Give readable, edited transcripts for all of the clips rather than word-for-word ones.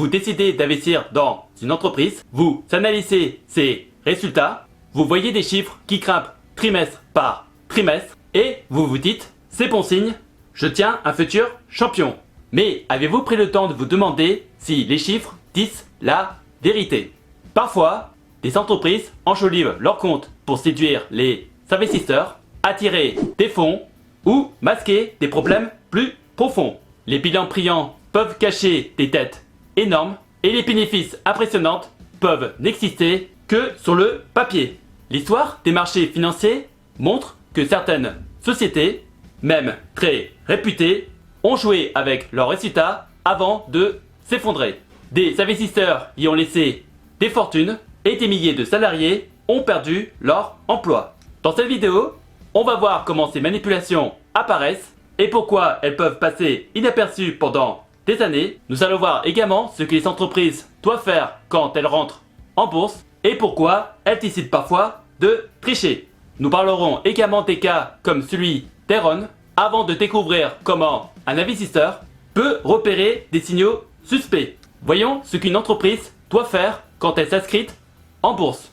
vous décidez d'investir dans une entreprise, vous analysez ses résultats, vous voyez des chiffres qui grimpent trimestre par trimestre et vous vous dites « c'est bon signe, je tiens un futur champion ». Mais avez-vous pris le temps de vous demander si les chiffres disent la vérité? Parfois, des entreprises enjolivent leurs comptes pour séduire les investisseurs, attirer des fonds ou masquer des problèmes plus profonds. Les bilans brillants peuvent cacher des dettes énormes et les bénéfices impressionnants peuvent n'exister que sur le papier. L'histoire des marchés financiers montre que certaines sociétés, même très réputées, ont joué avec leurs résultats avant de s'effondrer. Des investisseurs y ont laissé des fortunes et des milliers de salariés ont perdu leur emploi. Dans cette vidéo, on va voir comment ces manipulations apparaissent et pourquoi elles peuvent passer inaperçues pendant des années. Nous allons voir également ce que les entreprises doivent faire quand elles rentrent en bourse et pourquoi elles décident parfois de tricher. Nous parlerons également des cas comme celui d'Enron avant de découvrir comment un investisseur peut repérer des signaux suspects. Voyons ce qu'une entreprise doit faire quand elle s'inscrit en bourse.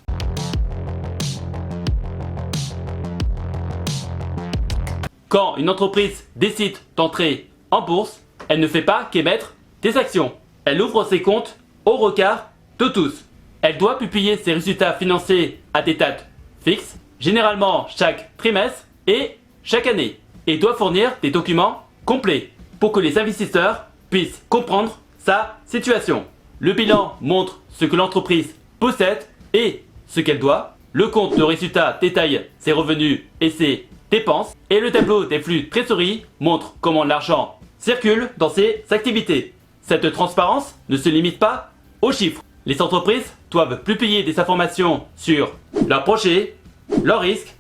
Quand une entreprise décide d'entrer en bourse, elle ne fait pas qu'émettre des actions. Elle ouvre ses comptes au regard de tous. Elle doit publier ses résultats financiers à des dates fixes, généralement chaque trimestre et chaque année, et doit fournir des documents complets pour que les investisseurs puissent comprendre sa situation. Le bilan montre ce que l'entreprise possède et ce qu'elle doit. Le compte de résultats détaille ses revenus et ses dépenses. Et le tableau des flux de trésorerie montre comment l'argent circule dans ses activités. Cette transparence ne se limite pas aux chiffres. Les entreprises doivent publier des informations sur leurs projets, leurs risques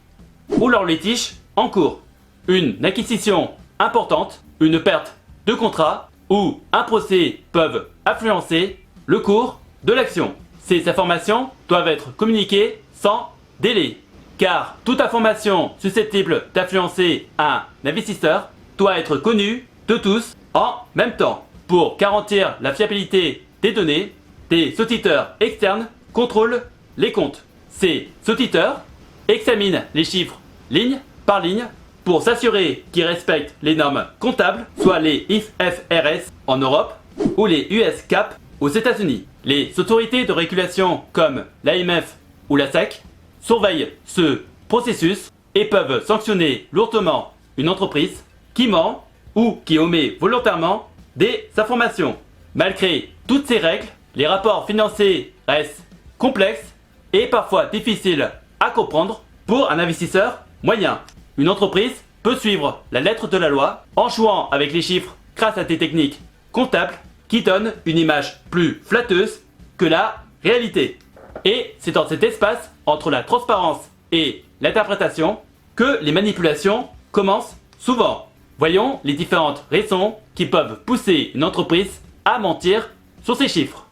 ou leurs litiges en cours. Une acquisition importante, une perte de contrat ou un procès peuvent influencer le cours de l'action. Ces informations doivent être communiquées sans délai, car toute information susceptible d'influencer un investisseur doit être connue de tous en même temps. Pour garantir la fiabilité des données, des auditeurs externes contrôlent les comptes. Ces auditeurs examinent les chiffres ligne par ligne pour s'assurer qu'ils respectent les normes comptables, soit les IFRS en Europe ou les US GAAP aux États-Unis. Les autorités de régulation comme l'AMF ou la SEC surveillent ce processus et peuvent sanctionner lourdement une entreprise qui ment ou qui omet volontairement des informations. Malgré toutes ces règles, les rapports financiers restent complexes et parfois difficiles à comprendre pour un investisseur moyen. Une entreprise peut suivre la lettre de la loi en jouant avec les chiffres grâce à des techniques comptables qui donnent une image plus flatteuse que la réalité. Et c'est dans cet espace entre la transparence et l'interprétation que les manipulations commencent souvent. Voyons les différentes raisons qui peuvent pousser une entreprise à mentir sur ses chiffres.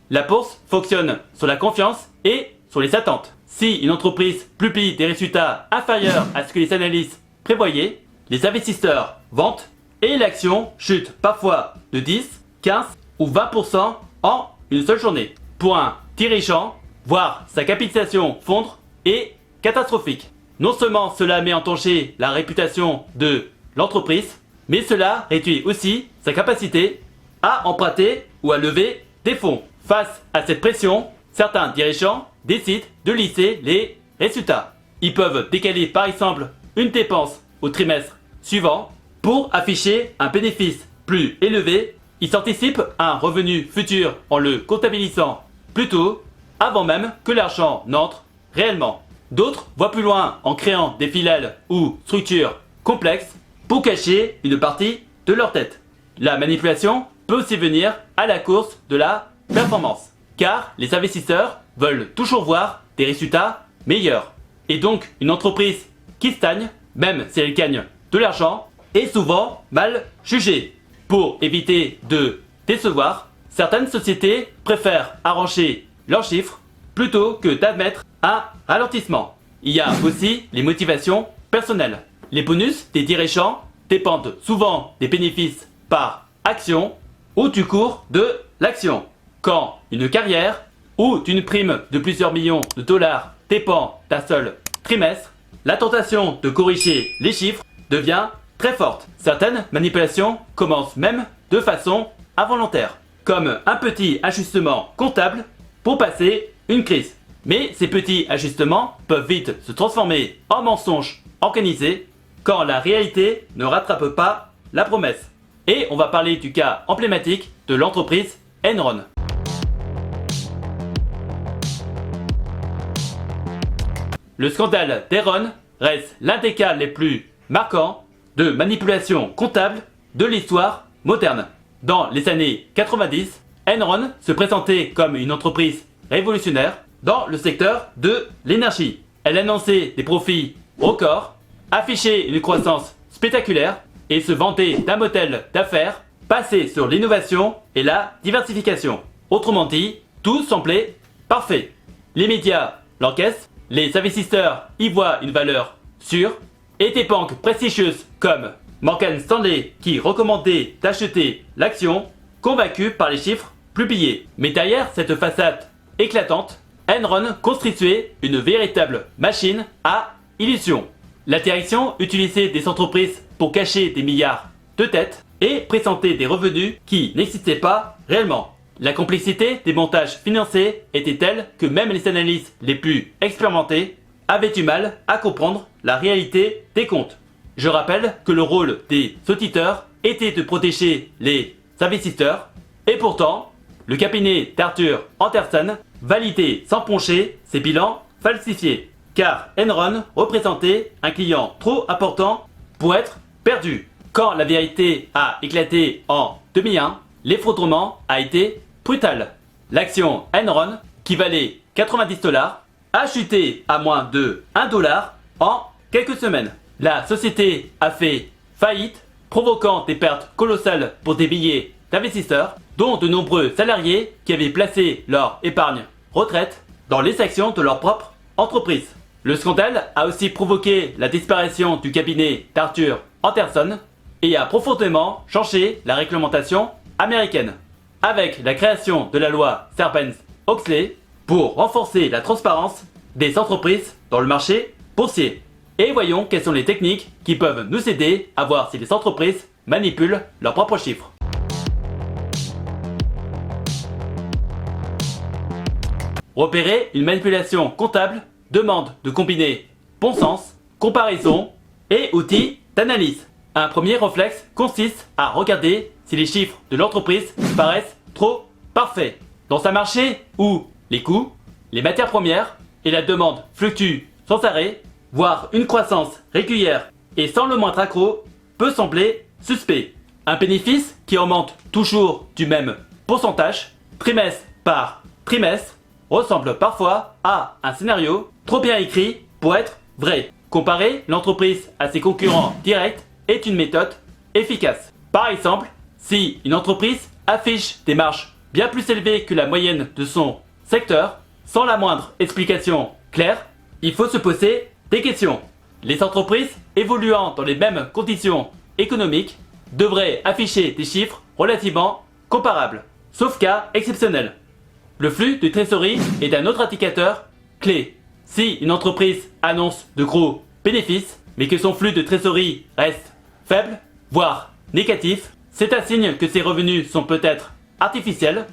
La bourse fonctionne sur la confiance et sur les attentes. Si une entreprise publie des résultats inférieurs à ce que les analystes prévoyaient, les investisseurs vendent et l'action chute parfois de 10, 15 ou 20% en une seule journée. Pour un dirigeant, voir sa capitalisation fondre est catastrophique. Non seulement cela met en danger la réputation de l'entreprise, mais cela réduit aussi sa capacité à emprunter ou à lever des fonds. Face à cette pression, certains dirigeants décident de lisser les résultats. Ils peuvent décaler par exemple une dépense au trimestre suivant pour afficher un bénéfice plus élevé. Ils anticipent un revenu futur en le comptabilisant plus tôt, avant même que l'argent n'entre réellement. D'autres voient plus loin en créant des filiales ou structures complexes pour cacher une partie de leur tête. La manipulation peut aussi venir à la course de la performance, car les investisseurs veulent toujours voir des résultats meilleurs. Et donc, une entreprise qui stagne, même si elle gagne de l'argent, est souvent mal jugée. Pour éviter de décevoir, certaines sociétés préfèrent arranger leurs chiffres plutôt que d'admettre un ralentissement. Il y a aussi les motivations personnelles. Les bonus des dirigeants dépendent souvent des bénéfices par action ou du cours de l'action. Quand une carrière ou une prime de plusieurs millions de dollars dépend d'un seul trimestre, la tentation de corriger les chiffres devient très forte. Certaines manipulations commencent même de façon involontaire, comme un petit ajustement comptable pour passer une crise. Mais ces petits ajustements peuvent vite se transformer en mensonges organisés quand la réalité ne rattrape pas la promesse. Et on va parler du cas emblématique de l'entreprise Enron. Le scandale d'Enron reste l'un des cas les plus marquants de manipulation comptable de l'histoire moderne. Dans les années 90, Enron se présentait comme une entreprise révolutionnaire dans le secteur de l'énergie. Elle annonçait des profits records, affichait une croissance spectaculaire et se vantait d'un modèle d'affaires basé sur l'innovation et la diversification. Autrement dit, tout semblait parfait. Les médias l'encaissent, les investisseurs y voient une valeur sûre et des banques prestigieuses comme Morgan Stanley qui recommandait d'acheter l'action, convaincus par les chiffres publiés. Mais derrière cette façade éclatante, Enron constituait une véritable machine à illusions. La direction utilisait des entreprises pour cacher des milliards de dettes et présenter des revenus qui n'existaient pas réellement. La complexité des montages financiers était telle que même les analystes les plus expérimentés avaient du mal à comprendre la réalité des comptes. Je rappelle que le rôle des auditeurs était de protéger les investisseurs et pourtant, le cabinet d'Arthur Andersen validait sans pencher ses bilans falsifiés car Enron représentait un client trop important pour être perdu. Quand la vérité a éclaté en 2001, l'effondrement a été brutal. L'action Enron, qui valait 90 $, a chuté à moins de 1 $ en quelques semaines. La société a fait faillite, provoquant des pertes colossales pour des milliers d'investisseurs, dont de nombreux salariés qui avaient placé leur épargne retraite dans les actions de leur propre entreprise. Le scandale a aussi provoqué la disparition du cabinet d'Arthur Andersen et a profondément changé la réglementation américaine, avec la création de la loi Sarbanes-Oxley pour renforcer la transparence des entreprises dans le marché boursier. Et voyons quelles sont les techniques qui peuvent nous aider à voir si les entreprises manipulent leurs propres chiffres. Repérer une manipulation comptable demande de combiner bon sens, comparaison et outils d'analyse. Un premier réflexe consiste à regarder si les chiffres de l'entreprise paraissent trop parfaits. Dans un marché où les coûts, les matières premières et la demande fluctuent sans arrêt, voir une croissance régulière et sans le moindre accroc peut sembler suspect. Un bénéfice qui augmente toujours du même pourcentage, trimestre par trimestre, ressemble parfois à un scénario trop bien écrit pour être vrai. Comparer l'entreprise à ses concurrents directs est une méthode efficace. Par exemple, si une entreprise affiche des marges bien plus élevées que la moyenne de son secteur, sans la moindre explication claire, il faut se poser des questions. Les entreprises évoluant dans les mêmes conditions économiques devraient afficher des chiffres relativement comparables, sauf cas exceptionnel. Le flux de trésorerie est un autre indicateur clé. Si une entreprise annonce de gros bénéfices, mais que son flux de trésorerie reste faible, voire négatif, c'est un signe que ses revenus sont peut-être artificiels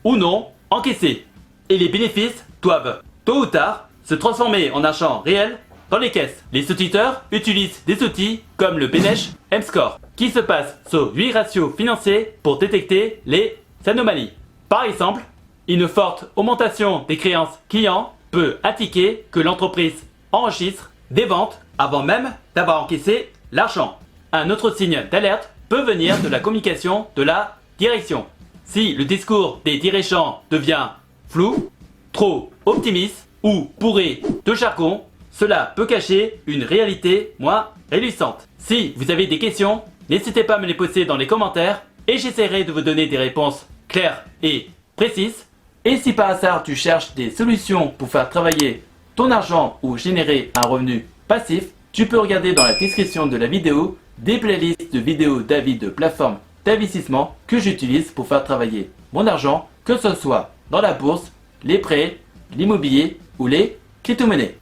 ou non encaissés. Et les bénéfices doivent, tôt ou tard, se transformer en argent réel dans les caisses. Les auditeurs utilisent des outils comme le Benesch M-Score, qui se base sur 8 ratios financiers pour détecter les anomalies. Par exemple, une forte augmentation des créances clients peut indiquer que l'entreprise enregistre des ventes avant même d'avoir encaissé l'argent. Un autre signe d'alerte peut venir de la communication de la direction. Si le discours des dirigeants devient flou, trop optimiste ou bourré de jargon, cela peut cacher une réalité moins rélucente. Si vous avez des questions, n'hésitez pas à me les poser dans les commentaires et j'essaierai de vous donner des réponses claires et précises. Et si par hasard tu cherches des solutions pour faire travailler ton argent ou générer un revenu passif, tu peux regarder dans la description de la vidéo des playlists de vidéos d'avis de plateformes d'investissement que j'utilise pour faire travailler mon argent, que ce soit dans la bourse, les prêts, l'immobilier ou les crypto-monnaies.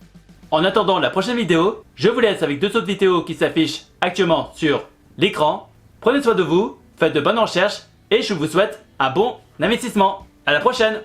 En attendant la prochaine vidéo, je vous laisse avec 2 autres vidéos qui s'affichent actuellement sur l'écran. Prenez soin de vous, faites de bonnes recherches et je vous souhaite un bon investissement. À la prochaine!